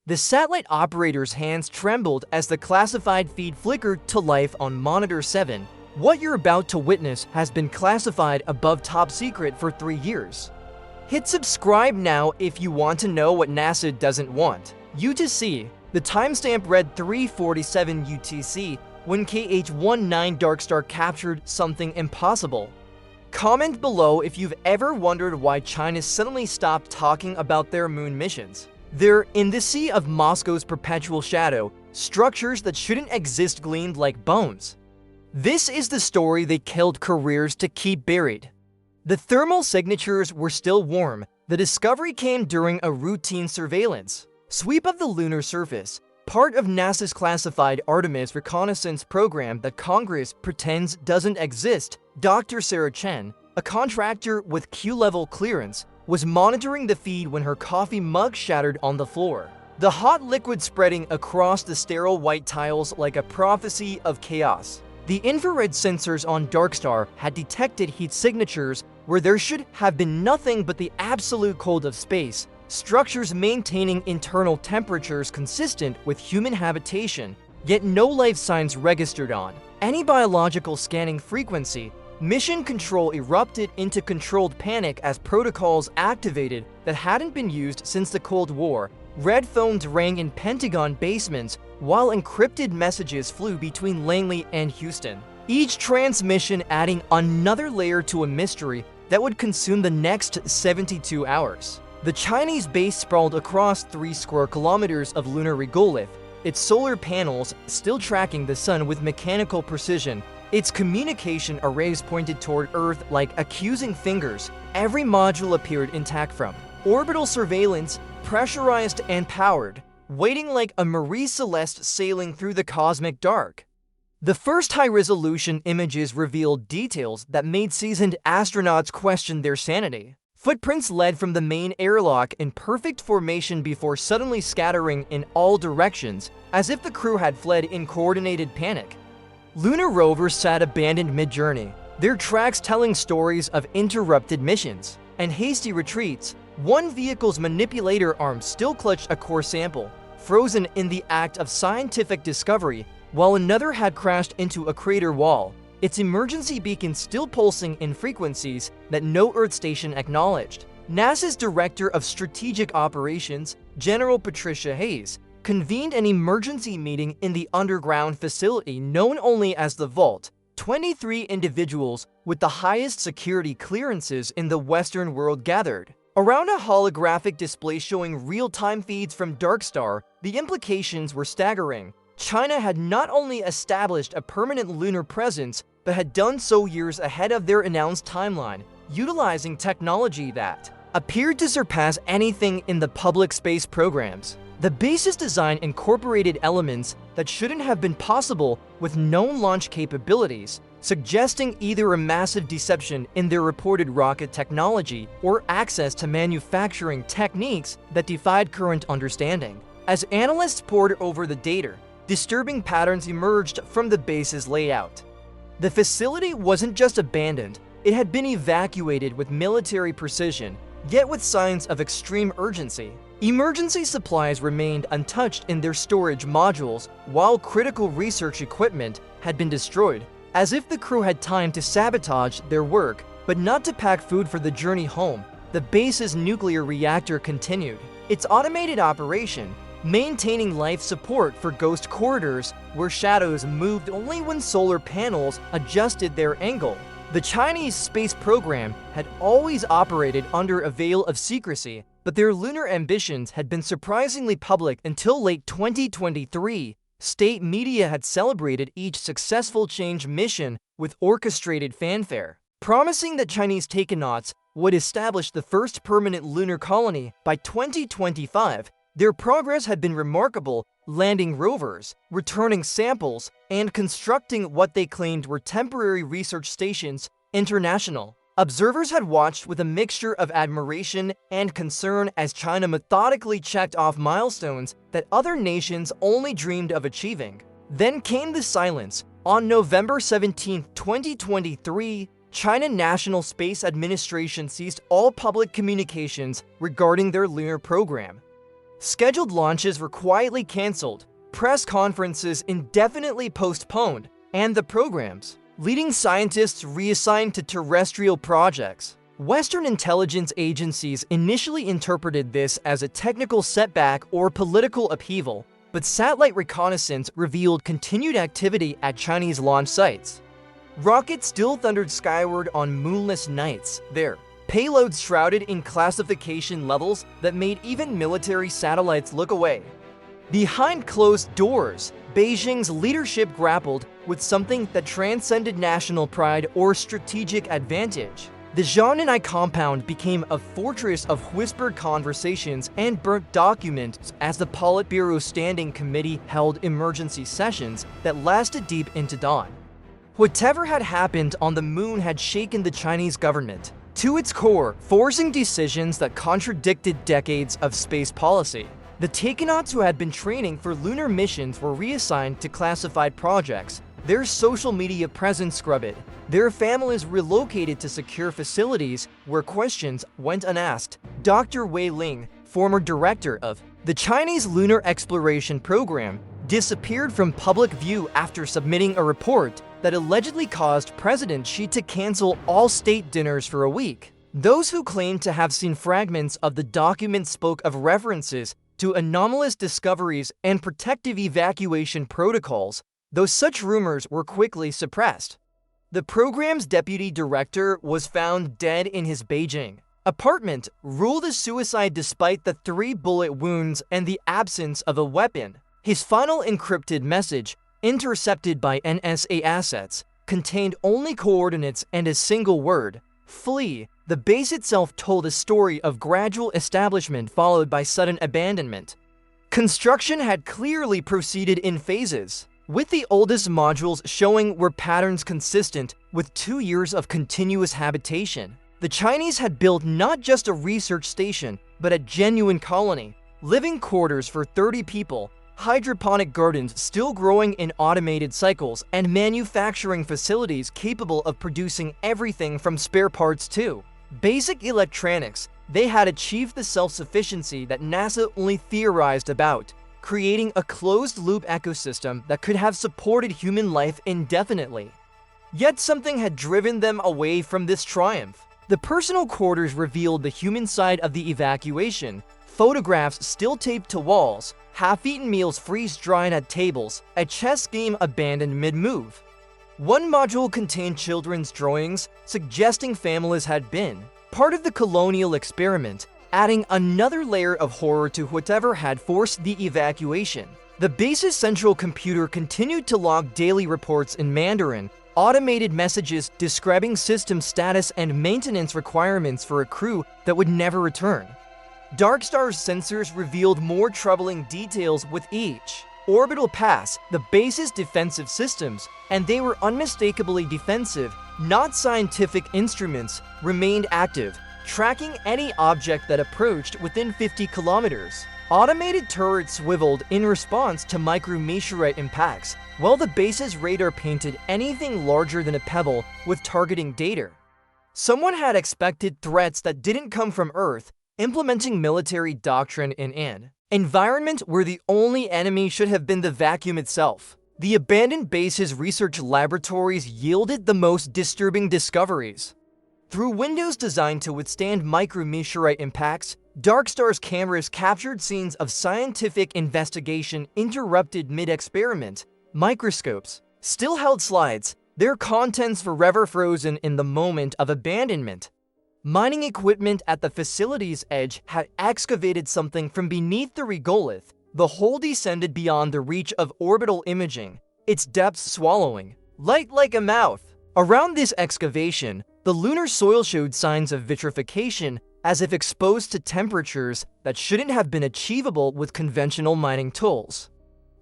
The satellite operator's hands trembled as the classified feed flickered to life on Monitor 7. What you're about to witness has been classified above top secret for 3 years. Hit subscribe now if you want to know what NASA doesn't want you to see. The timestamp read 3:47 UTC when KH-19 Dark Star captured something impossible. Comment below if you've ever wondered why China suddenly stopped talking about their moon missions. They're in the sea of Moscow's perpetual shadow. Structures that shouldn't exist gleamed like bones. This is the story they killed careers to keep buried. The thermal signatures were still warm. The discovery came during a routine surveillance sweep of the lunar surface, part of NASA's classified Artemis reconnaissance program that Congress pretends doesn't exist. Dr. Sarah Chen, a contractor with Q-level clearance, was monitoring the feed when her coffee mug shattered on the floor. The hot liquid spreading across the sterile white tiles like a prophecy of chaos. The infrared sensors on Darkstar had detected heat signatures where there should have been nothing but the absolute cold of space, structures maintaining internal temperatures consistent with human habitation, yet no life signs registered on any biological scanning frequency. Mission Control erupted into controlled panic as protocols activated that hadn't been used since the Cold War. Red phones rang in Pentagon basements while encrypted messages flew between Langley and Houston, each transmission adding another layer to a mystery that would consume the next 72 hours. The Chinese base sprawled across 3 square kilometers of lunar regolith, its solar panels still tracking the sun with mechanical precision. Its communication arrays pointed toward Earth like accusing fingers. Every module appeared intact from orbital surveillance, pressurized and powered, waiting like a Marie Celeste sailing through the cosmic dark. The first high-resolution images revealed details that made seasoned astronauts question their sanity. Footprints led from the main airlock in perfect formation before suddenly scattering in all directions, as if the crew had fled in coordinated panic. Lunar rovers sat abandoned mid-journey, their tracks telling stories of interrupted missions and hasty retreats. One vehicle's manipulator arm still clutched a core sample, frozen in the act of scientific discovery, while another had crashed into a crater wall, its emergency beacon still pulsing in frequencies that no Earth station acknowledged. NASA's Director of Strategic Operations, General Patricia Hayes, convened an emergency meeting in the underground facility known only as the Vault. 23 individuals with the highest security clearances in the Western world gathered around a holographic display showing real-time feeds from Darkstar. The implications were staggering. China had not only established a permanent lunar presence, but had done so years ahead of their announced timeline, utilizing technology that appeared to surpass anything in the public space programs. The base's design incorporated elements that shouldn't have been possible with known launch capabilities, suggesting either a massive deception in their reported rocket technology or access to manufacturing techniques that defied current understanding. As analysts pored over the data, disturbing patterns emerged from the base's layout. The facility wasn't just abandoned, it had been evacuated with military precision, yet with signs of extreme urgency. Emergency supplies remained untouched in their storage modules, while critical research equipment had been destroyed, as if the crew had time to sabotage their work, but not to pack food for the journey home. The base's nuclear reactor continued its automated operation, maintaining life support for ghost corridors where shadows moved only when solar panels adjusted their angle. The Chinese space program had always operated under a veil of secrecy, but their lunar ambitions had been surprisingly public until late 2023. State media had celebrated each successful change mission with orchestrated fanfare, promising that Chinese taconauts would establish the first permanent lunar colony by 2025. Their progress had been remarkable, landing rovers, returning samples, and constructing what they claimed were temporary research stations. International observers had watched with a mixture of admiration and concern as China methodically checked off milestones that other nations only dreamed of achieving. Then came the silence. On November 17, 2023, China National Space Administration ceased all public communications regarding their lunar program. Scheduled launches were quietly cancelled, press conferences indefinitely postponed, and the programs, leading scientists reassigned to terrestrial projects. Western intelligence agencies initially interpreted this as a technical setback or political upheaval, but satellite reconnaissance revealed continued activity at Chinese launch sites. Rockets still thundered skyward on moonless nights, their payloads shrouded in classification levels that made even military satellites look away. Behind closed doors, Beijing's leadership grappled with something that transcended national pride or strategic advantage. The Zhangnan compound became a fortress of whispered conversations and burnt documents as the Politburo Standing Committee held emergency sessions that lasted deep into dawn. Whatever had happened on the moon had shaken the Chinese government to its core, forcing decisions that contradicted decades of space policy. The takenauts who had been training for lunar missions were reassigned to classified projects, their social media presence scrubbed, their families relocated to secure facilities where questions went unasked. Dr. Wei Ling, former director of the Chinese Lunar Exploration Program, disappeared from public view after submitting a report that allegedly caused President Xi to cancel all state dinners for a week. Those who claimed to have seen fragments of the document spoke of references to anomalous discoveries and protective evacuation protocols, though such rumors were quickly suppressed. The program's deputy director was found dead in his Beijing apartment, ruled a suicide despite the 3 bullet wounds and the absence of a weapon. His final encrypted message, intercepted by NSA assets, contained only coordinates and a single word: flee. The base itself told a story of gradual establishment followed by sudden abandonment. Construction had clearly proceeded in phases, with the oldest modules showing were patterns consistent with 2 years of continuous habitation. The Chinese had built not just a research station, but a genuine colony, living quarters for 30 people, hydroponic gardens still growing in automated cycles, and manufacturing facilities capable of producing everything from spare parts to basic electronics. They had achieved the self-sufficiency that NASA only theorized about, creating a closed-loop ecosystem that could have supported human life indefinitely. Yet something had driven them away from this triumph. The personal quarters revealed the human side of the evacuation, photographs still taped to walls, half-eaten meals freeze-dried at tables, a chess game abandoned mid-move. One module contained children's drawings, suggesting families had been part of the colonial experiment, adding another layer of horror to whatever had forced the evacuation. The base's central computer continued to log daily reports in Mandarin, automated messages describing system status and maintenance requirements for a crew that would never return. Darkstar's sensors revealed more troubling details with each orbital pass, the base's defensive systems, and they were unmistakably defensive, not scientific instruments, remained active, tracking any object that approached within 50 kilometers. Automated turrets swiveled in response to micrometeorite impacts, while the base's radar painted anything larger than a pebble with targeting data. Someone had expected threats that didn't come from Earth, implementing military doctrine in an environment where the only enemy should have been the vacuum itself. The abandoned base's research laboratories yielded the most disturbing discoveries. Through windows designed to withstand micrometeorite impacts, Darkstar's cameras captured scenes of scientific investigation interrupted mid-experiment. Microscopes still held slides, their contents forever frozen in the moment of abandonment. Mining equipment at the facility's edge had excavated something from beneath the regolith. The hole descended beyond the reach of orbital imaging, its depths swallowing light like a mouth. Around this excavation, the lunar soil showed signs of vitrification, as if exposed to temperatures that shouldn't have been achievable with conventional mining tools.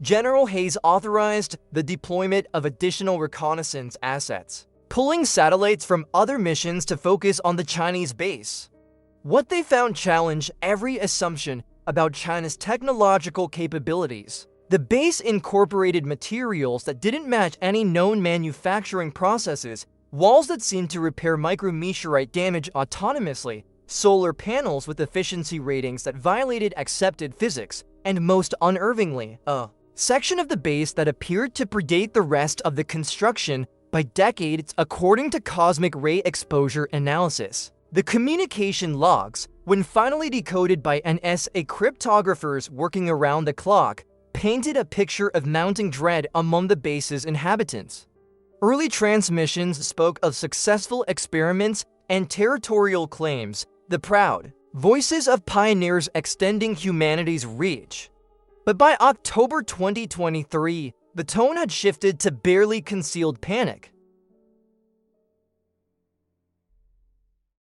General Hayes authorized the deployment of additional reconnaissance assets, pulling satellites from other missions to focus on the Chinese base. What they found challenged every assumption about China's technological capabilities. The base incorporated materials that didn't match any known manufacturing processes, walls that seemed to repair micrometeorite damage autonomously, solar panels with efficiency ratings that violated accepted physics, and most unnervingly, a section of the base that appeared to predate the rest of the construction by decades according to cosmic ray exposure analysis. The communication logs, when finally decoded by NSA cryptographers working around the clock, painted a picture of mounting dread among the base's inhabitants. Early transmissions spoke of successful experiments and territorial claims, the proud voices of pioneers extending humanity's reach. But by October 2023, the tone had shifted to barely concealed panic.